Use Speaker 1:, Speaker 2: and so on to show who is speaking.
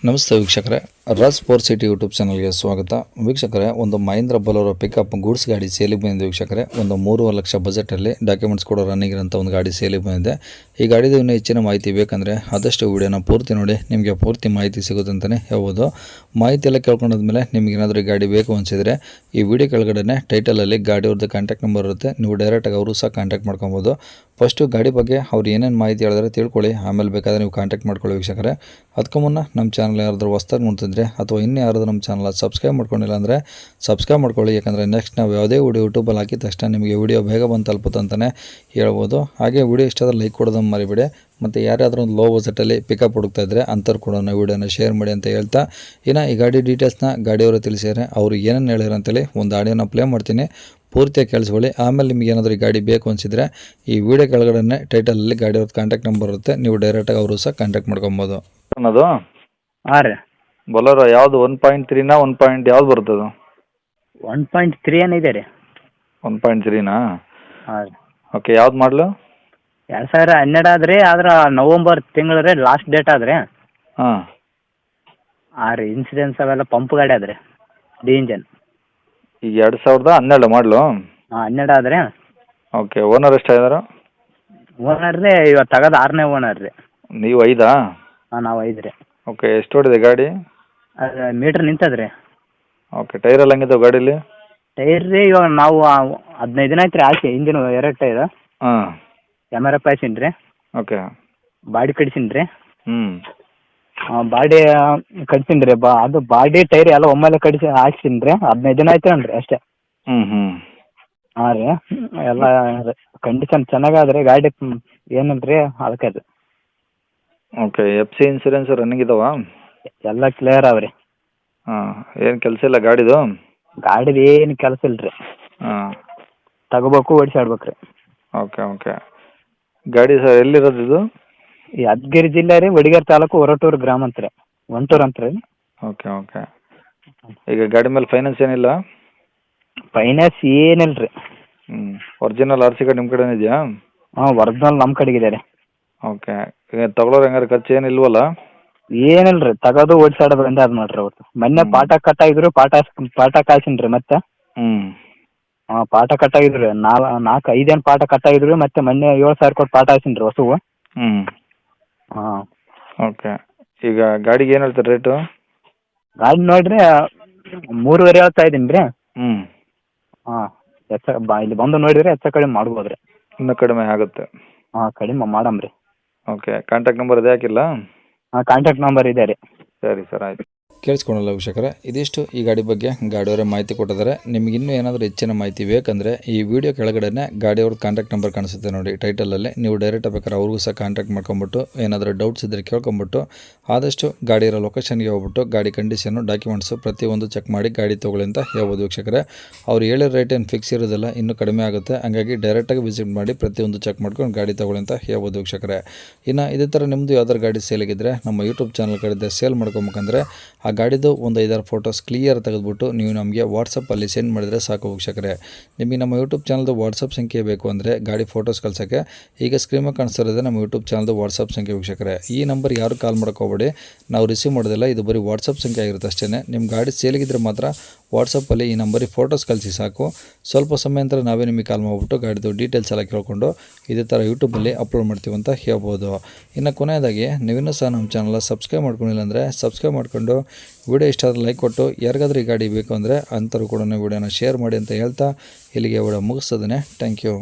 Speaker 1: ನಮಸ್ತೆ ವೀಕ್ಷಕರೇ, Raj sports city YouTube ಚಾನಲ್ಗೆ ಸ್ವಾಗತ. ವೀಕ್ಷಕರೇ, ಒಂದು ಮಹೀಂದ್ರ ಬೊಲೆರೋ ಪಿಕಪ್ ಗೂಡ್ಸ್ ಗಾಡಿ ಸೇಲಿಗೆ ಬಂದಿದೆ ವೀಕ್ಷಕರೇ. ಒಂದು 3.5 ಲಕ್ಷ ಬಜೆಟಲ್ಲಿ ಡಾಕ್ಯುಮೆಂಟ್ಸ್ ಕೂಡ ರನ್ನಿಂಗ್ ಇರೋಂಥ ಒಂದು ಗಾಡಿ ಸೇಲಿಗೆ ಬಂದಿದೆ. ಈ ಗಾಡಿದು ಇನ್ನೂ ಹೆಚ್ಚಿನ ಮಾಹಿತಿ ಬೇಕಂದರೆ ಆದಷ್ಟು ವಿಡಿಯೋನ ಪೂರ್ತಿ ನೋಡಿ, ನಿಮಗೆ ಪೂರ್ತಿ ಮಾಹಿತಿ ಸಿಗುತ್ತೆ ಅಂತಲೇ ಹೇಳ್ಬೋದು. ಮಾಹಿತಿ ಎಲ್ಲ ಕೇಳ್ಕೊಂಡಾದ್ಮೇಲೆ ನಿಮ್ಗೆ ಏನಾದರೂ ಈ ಗಾಡಿ ಬೇಕು ಅನಿಸಿದರೆ ಈ ವಿಡಿಯೋ ಕೆಳಗಡೆ ಟೈಟಲಲ್ಲಿ ಗಾಡಿಯವ್ರದ್ದು ಕಾಂಟ್ಯಾಕ್ಟ್ ನಂಬರ್ ಇರುತ್ತೆ. ನೀವು ಡೈರೆಕ್ಟಾಗಿ ಅವರು ಸಹ ಕಾಂಟ್ಯಾಕ್ಟ್ ಮಾಡ್ಕೊಬೋದು. ಫಸ್ಟು ಗಾಡಿ ಬಗ್ಗೆ ಅವ್ರು ಏನೇನು ಮಾಹಿತಿ ಹೇಳಿದ್ರೆ ತಿಳ್ಕೊಳ್ಳಿ, ಆಮೇಲೆ ಬೇಕಾದರೆ ನೀವು ಕಾಂಟ್ಯಾಕ್ಟ್ ಮಾಡ್ಕೊಳ್ಳಿ ವೀಕ್ಷಕರೇ. ಅದಕ್ಕೂ ಮುನ್ನ ನಮ್ಮ ಚಾನಲ್ ಯಾರಾದರೂ ಹೊಸ್ದಾಗಿ ನೋಡ್ತಿದ್ರೆ ಅಥವಾ ಇನ್ನೂ ಯಾರಾದರೂ ನಮ್ಮ ಚಾನಲ್ ಸಬ್ಸ್ಕ್ರೈಬ್ ಮಾಡ್ಕೊಂಡಿಲ್ಲ ಅಂದರೆ ಸಬ್ಸ್ಕ್ರೈಬ್ ಮಾಡ್ಕೊಳ್ಳಿ. ಯಾಕಂದರೆ ನೆಕ್ಸ್ಟ್ ನಾವು ಯಾವುದೇ ವಿಡಿಯೋ ಯೂಟ್ಯೂಬಲ್ಲಿ ಹಾಕಿದ ತಕ್ಷಣ ನಿಮಗೆ ವಿಡಿಯೋ ಬೇಗ ಬಂದು ತಲುಪುತ್ತೆ ಅಂತಲೇ ಹೇಳ್ಬೋದು. ಹಾಗೆ ವಿಡಿಯೋ ಇಷ್ಟ ಆದರೆ ಲೈಕ್ ಕೊಡೋದನ್ನು ಮರಿಬೇಡಿ. ಮತ್ತು ಯಾರಾದರೂ ಒಂದು ಲೋ ಬಜೆಟಲ್ಲಿ ಪಿಕಪ್ ಹುಡುಕ್ತಾ ಇದ್ದರೆ ಅಂಥವ್ರು ಕೂಡ ವಿಡಿಯೋನ ಶೇರ್ ಮಾಡಿ ಅಂತ ಹೇಳ್ತಾ, ಇನ್ನು ಈ ಗಾಡಿ ಡೀಟೇಲ್ಸ್ನ ಗಾಡಿಯವರು ತಿಳಿಸಿದರೆ ಅವರು ಏನೇನು ಹೇಳಿದ್ರು ಅಂತೇಳಿ ಒಂದು ಆಡಿಯೋನ ಪ್ಲೇ ಮಾಡ್ತೀನಿ, ಪೂರ್ತಿಯಾಗಿ ಕೇಳಿಸ್ಕೊಳ್ಳಿ. ಆಮೇಲೆ ನಿಮ್ಗೆ ಏನಾದರೂ ಈ ಗಾಡಿ ಬೇಕು ಅನಿಸಿದರೆ ಈ ವಿಡಿಯೋ ಕೆಳಗಡೆ ಟೈಟಲಲ್ಲಿ ಗಾಡಿಯವ್ರದ್ದು ಕಾಂಟ್ಯಾಕ್ಟ್ ನಂಬರ್ ಇರುತ್ತೆ. ನೀವು ಡೈರೆಕ್ಟಾಗಿ ಅವರು ಸಹ ಕಾಂಟ್ಯಾಕ್ಟ್ ಮಾಡ್ಕೊಬೋದು.
Speaker 2: ಅನ್ನೋದು
Speaker 3: ಹಾಂ ರೀ.
Speaker 2: ಬೊಲರೋ ಯಾವುದು 1.3ನಾ 1. ಯಾವ್ದು ಬರ್ತದೆ?
Speaker 3: 1.3 ಏನಿದೆ ರೀ.
Speaker 2: 1.3ನಾ?
Speaker 3: ಹಾಂ ರೀ.
Speaker 2: ಓಕೆ, ಯಾವ್ದು ಮಾಡಲು?
Speaker 3: 2012 ಆದ್ರಿ. ಆದ್ರೆ ನವಂಬರ್ ತಿಂಗಳು ರೀ ಲಾಸ್ಟ್ ಡೇಟ್ ಆದ್ರಿ.
Speaker 2: ಹಾಂ
Speaker 3: ಹಾಂ ರೀ. ಇನ್ಸೂರೆನ್ಸ್ ಅವೆಲ್ಲ ಪಂಪ್ ಗಾಡಿ ಅದ್ರಿ, ಡಿ ಇಂಜನ್.
Speaker 2: ಈಗ 2012 ಮಾಡಲು?
Speaker 3: ಹಾಂ, 12 ಆದ್ರಿ.
Speaker 2: ಓಕೆ, ಓನರ್ ಎಷ್ಟು ಇದ್ದಾರೆ?
Speaker 3: ಓನರ್ ರೀ ಇವತ್ತು ತಗೋದು 6ನೇ ಓನರ್ ರೀ.
Speaker 2: ನೀವು 5?
Speaker 3: ಹಾಂ, ನಾವು 5 ರೀ.
Speaker 2: ಓಕೆ, ಎಷ್ಟು ಹೊಡಿದೆ ಗಾಡಿ?
Speaker 3: ಅದು ಮೀಟ್ರ್ ನಿಂತದ್ರಿ.
Speaker 2: ಓಕೆ, ಟೈರ್ ಎಲ್ಲ ಹೆಂಗಿದಾವೆ ಗಾಡೀಲಿ?
Speaker 3: ಟೈರ್ ರೀ ಇವಾಗ ನಾವು 15 ದಿನ ಆಯ್ತು ರೀ ಹಾಕಿ. ಇಂಜಿನ್ 2 ಟೈರ್
Speaker 2: ಹಾಂ.
Speaker 3: MRF ಹಾಕ್ಸೀನಿ ರೀ.
Speaker 2: ಓಕೆ.
Speaker 3: ಬಾಡಿ ಕಡಿಸೀನಿ ರೀ.
Speaker 2: ಹ್ಞೂ.
Speaker 3: ಬಾಡಿ ಕಡಿಸೀನಿ ರೀ. ಅದು ಬಾಡಿ ಟೈರ್ ಎಲ್ಲ ಒಮ್ಮೆಲೆ ಕಡಿಸಿ ಹಾಕ್ಸೀನಿ ರೀ. 15 ದಿನ ಆಯ್ತು ಅನ್ರಿ ಅಷ್ಟೇ.
Speaker 2: ಹ್ಞೂ.
Speaker 3: ಹಾಂ ರೀ. ಎಲ್ಲ ಕಂಡೀಷನ್ ಚೆನ್ನಾಗದ್ರಿ ಗಾಡಿ, ಏನಿಲ್ಲ ರೀ ಅದಕ್ಕೆ ಅದು.
Speaker 2: ಓಕೆ, FC ಇನ್ಸೂರೆನ್ಸ್ ರನ್ನಿಂಗ್ ಇದಾವ?
Speaker 3: ಎಲ್ಲ ಕ್ಲಿಯರ್ ಅವ ರೀ.
Speaker 2: ಹಾಂ, ಏನು ಕೆಲಸ ಇಲ್ಲ ಗಾಡಿದು?
Speaker 3: ಗಾಡಿದು ಏನು ಕೆಲಸ ಇಲ್ಲ ರೀ.
Speaker 2: ಹಾಂ.
Speaker 3: ತಗೋಬೇಕು, ಓಡಿಸಾಡ್ಬೇಕು ರೀ.
Speaker 2: ಓಕೆ. ಗಾಡಿ ಸರ್ ಎಲ್ಲಿರೋದು ಇದು?
Speaker 3: ಈ ಯಾದಗಿರಿ ಜಿಲ್ಲೆ ರೀ, ವಡಿಗೇರಿ ತಾಲೂಕು, ಹೊರಟೂರು ಗ್ರಾಮ ಅಂತ ರೀ, ಒಂಟೂರು ಅಂತ ರೀ.
Speaker 2: ಓಕೆ. ಈಗ ಗಾಡಿ ಮೇಲೆ ಫೈನಾನ್ಸ್ ಏನಿಲ್ಲ?
Speaker 3: ಫೈನಾನ್ಸ್ ಏನಿಲ್ಲ ರೀ.
Speaker 2: ಒರಿಜಿನಲ್ RC ಕಾರ್ಡ್ ನಿಮ್ಮ ಕಡೆನೇ ಇದೆಯಾ?
Speaker 3: ಹಾಂ, ಒರಿಜಿನಲ್ ನಮ್ಮ ಕಡೆಗಿದೆ ರೀ.
Speaker 2: ಓಕೆ. ಈಗ ತಗೊಳ್ಳೋರು ಹೆಂಗಾರೆ ಖರ್ಚು ಏನಿಲ್ವಲ್ಲ?
Speaker 3: ಏನಿಲ್ಲ ರೀ, ತಗೋದು ಓಡಿಸಾಡೋದು ಒಂದೇ ಅದು ನೋಡ್ರಿ. ಅವತ್ತು ಮೊನ್ನೆ ಪಾಠ ಕಟ್ಟಾಗಿದ್ರು, ಪಾಠ ಕಾಯ್ಸಿನಿ ರೀ ಮತ್ತೆ. ಹಾಂ, ಪಾಠ ಕಟ್ಟಾಗಿದ್ರು ರೀ. 4-5 ಏನು ಪಾಠ ಕಟ್ಟಾಗಿದ್ರು. ಮತ್ತೆ ಮೊನ್ನೆ 7,000 ಕೊಟ್ಟು ಪಾಠ ಹಾಯ್ಸಿನಿ ರೀ ಹೊಸವು. ಹಾಂ.
Speaker 2: ಓಕೆ. ಈಗ ಗಾಡಿಗೆ ಏನು ಹೇಳ್ತಾರೆ ರೇಟು?
Speaker 3: ಗಾಡಿ ನೋಡಿರಿ 3.5 ಹೇಳ್ತಾ ಇದ್ದೀನಿ ರೀ. ಹಾಂ, ಇಲ್ಲಿ ಬಂದು ನೋಡಿದ್ರೆ ಹೆಚ್ಚು ಕಡಿಮೆ ಮಾಡ್ಬೋದು ರೀ.
Speaker 2: ಇನ್ನೂ ಕಡಿಮೆ ಆಗುತ್ತೆ?
Speaker 3: ಹಾಂ, ಕಡಿಮೆ ಮಾಡಮ್ ರೀ.
Speaker 2: ಓಕೆ. ಕಾಂಟ್ಯಾಕ್ಟ್ ನಂಬರ್ ಅದೇ ಹಾಕಿಲ್ಲ?
Speaker 3: ಹಾಂ, ಕಾಂಟ್ಯಾಕ್ಟ್ ನಂಬರ್ ಇದೆ ರೀ.
Speaker 2: ಸರಿ ಸರ್, ಆಯಿತು.
Speaker 1: ಕೇಳಿಸ್ಕೊಳ್ಳಲ್ಲ ವೀಕ್ಷಕರೇ, ಇದಿಷ್ಟು ಈ ಗಾಡಿ ಬಗ್ಗೆ ಗಾಡಿಯವರೇ ಮಾಹಿತಿ ಕೊಟ್ಟಿದ್ದಾರೆ. ನಿಮ್ಗೆ ಇನ್ನೂ ಏನಾದರೂ ಹೆಚ್ಚಿನ ಮಾಹಿತಿ ಬೇಕಂದರೆ ಈ ವಿಡಿಯೋ ಕೆಳಗಡೆ ಗಾಡಿಯವ್ರ ಕಾಂಟ್ಯಾಕ್ಟ್ ನಂಬರ್ ಕಾಣಿಸುತ್ತೆ ನೋಡಿ ಟೈಟಲಲ್ಲಿ. ನೀವು ಡೈರೆಕ್ಟ್ ಬೇಕಾದ್ರೆ ಅವ್ರಿಗೂ ಸಹ ಕಾಂಟ್ಯಾಕ್ಟ್ ಮಾಡ್ಕೊಂಬಿಟ್ಟು ಏನಾದರೂ ಡೌಟ್ಸ್ ಇದ್ದರೆ ಕೇಳ್ಕೊಂಬಿಟ್ಟು ಆದಷ್ಟು ಗಾಡಿ ಇರೋ ಲೊಕೇಶನ್ಗೆ ಹೋಗ್ಬಿಟ್ಟು ಗಾಡಿ ಕಂಡೀಷನ್ನು, ಡಾಕ್ಯುಮೆಂಟ್ಸು ಪ್ರತಿಯೊಂದು ಚೆಕ್ ಮಾಡಿ ಗಾಡಿ ತೊಗೊಳ್ಳಿ ಅಂತ ಹೇಳ್ಬೋದು ವೀಕ್ಷಕರೇ. ಅವ್ರು ಹೇಳಿರೋ ರೇಟ್ ಏನು ಫಿಕ್ಸ್ ಇರೋದಿಲ್ಲ, ಇನ್ನೂ ಕಡಿಮೆ ಆಗುತ್ತೆ. ಹಂಗಾಗಿ ಡೈರೆಕ್ಟಾಗಿ ವಿಸಿಟ್ ಮಾಡಿ ಪ್ರತಿಯೊಂದು ಚೆಕ್ ಮಾಡ್ಕೊಂಡು ಗಾಡಿ ತೊಗೊಳ್ಳಿ ಅಂತ ಹೇಳ್ಬೋದು ವೀಕ್ಷಕರೇ. ಇನ್ನು ಇದೇ ಥರ ನಿಮ್ಮದು ಯಾವ್ದಾದ್ರು ಗಾಡಿ ಸೇಲಿಗಿದ್ರೆ ನಮ್ಮ ಯೂಟ್ಯೂಬ್ ಚಾನಲ್ ಕಡೆಯಿಂದ ಸೇಲ್ ಮಾಡ್ಕೊಬೇಕಂದ್ರೆ ಆ ಗಾಡಿದು ಒಂದು 5-6 ಫೋಟೋಸ್ ಕ್ಲಿಯರ್ ತೆಗೆದುಬಿಟ್ಟು ನೀವು ನಮಗೆ ವಾಟ್ಸಪ್ಪಲ್ಲಿ ಸೆಂಡ್ ಮಾಡಿದರೆ ಸಾಕು ವೀಕ್ಷಕರೇ. ನಿಮಗೆ ನಮ್ಮ ಯೂಟ್ಯೂಬ್ ಚಾನಲ್ದು ವಾಟ್ಸಪ್ ಸಂಖ್ಯೆ ಬೇಕು ಅಂದರೆ ಗಾಡಿ ಫೋಟೋಸ್ ಕಳ್ಸೋಕ್ಕೆ ಈಗ ಸ್ಕ್ರೀನ್ ಕಾಣಿಸ್ತಿರೋದೇ ನಮ್ಮ ಯೂಟ್ಯೂಬ್ ಚಾನಲ್ದು ವಾಟ್ಸಪ್ ಸಂಖ್ಯೆ ವೀಕ್ಷಕರೇ. ಈ ನಂಬರ್ ಯಾರು ಕಾಲ್ ಮಾಡ್ಕೋಬೇಡಿ, ನಾವು ರಿಸೀವ್ ಮಾಡೋದಿಲ್ಲ. ಇದು ಬರೀ ವಾಟ್ಸಪ್ ಸಂಖ್ಯೆ ಆಗಿರುತ್ತೆ ಅಷ್ಟೇ. ನಿಮ್ಮ ಗಾಡಿ ಸೇಲಿಗಿದ್ರೆ ಮಾತ್ರ ವಾಟ್ಸಪ್ಪಲ್ಲಿ ಈ ನಂಬರಿಗೆ ಫೋಟೋಸ್ ಕಳಿಸಿ ಸಾಕು. ಸ್ವಲ್ಪ ಸಮಯ ನಂತರ ನಾವೇ ನಿಮಗೆ ಕಾಲ್ ಮಾಡಿಬಿಟ್ಟು ಗಾಡಿದು ಡೀಟೇಲ್ಸ್ ಎಲ್ಲ ಕೇಳ್ಕೊಂಡು ಇದೇ ಥರ ಯೂಟ್ಯೂಬಲ್ಲಿ ಅಪ್ಲೋಡ್ ಮಾಡ್ತೀವಿ ಅಂತ ಹೇಳ್ಬೋದು. ಇನ್ನು ಕೊನೆಯದಾಗಿ ನೀವಿನ್ನೂ ಸಹ ನಮ್ಮ ಚಾನಲ್ ಸಬ್ಸ್ಕ್ರೈಬ್ ಮಾಡ್ಕೊಂಡಿಲ್ಲ ಅಂದರೆ ಸಬ್ಸ್ಕ್ರೈಬ್ ಮಾಡ್ಕೊಂಡು ವಿಡಿಯೋ ಇಷ್ಟ ಆದರೆ ಲೈಕ್ ಕೊಟ್ಟು ಯಾರಿಗಾದ್ರೂ ಈ ಗಾಡಿ ಬೇಕು ಅಂದರೆ ಅಂಥವ್ರು ಕೂಡ ವಿಡಿಯೋನ ಶೇರ್ ಮಾಡಿ ಅಂತ ಹೇಳ್ತಾ ಇಲ್ಲಿಗೆ ವಿಡಿಯೋ ಮುಗಿಸ್ತದೆ. Thank you.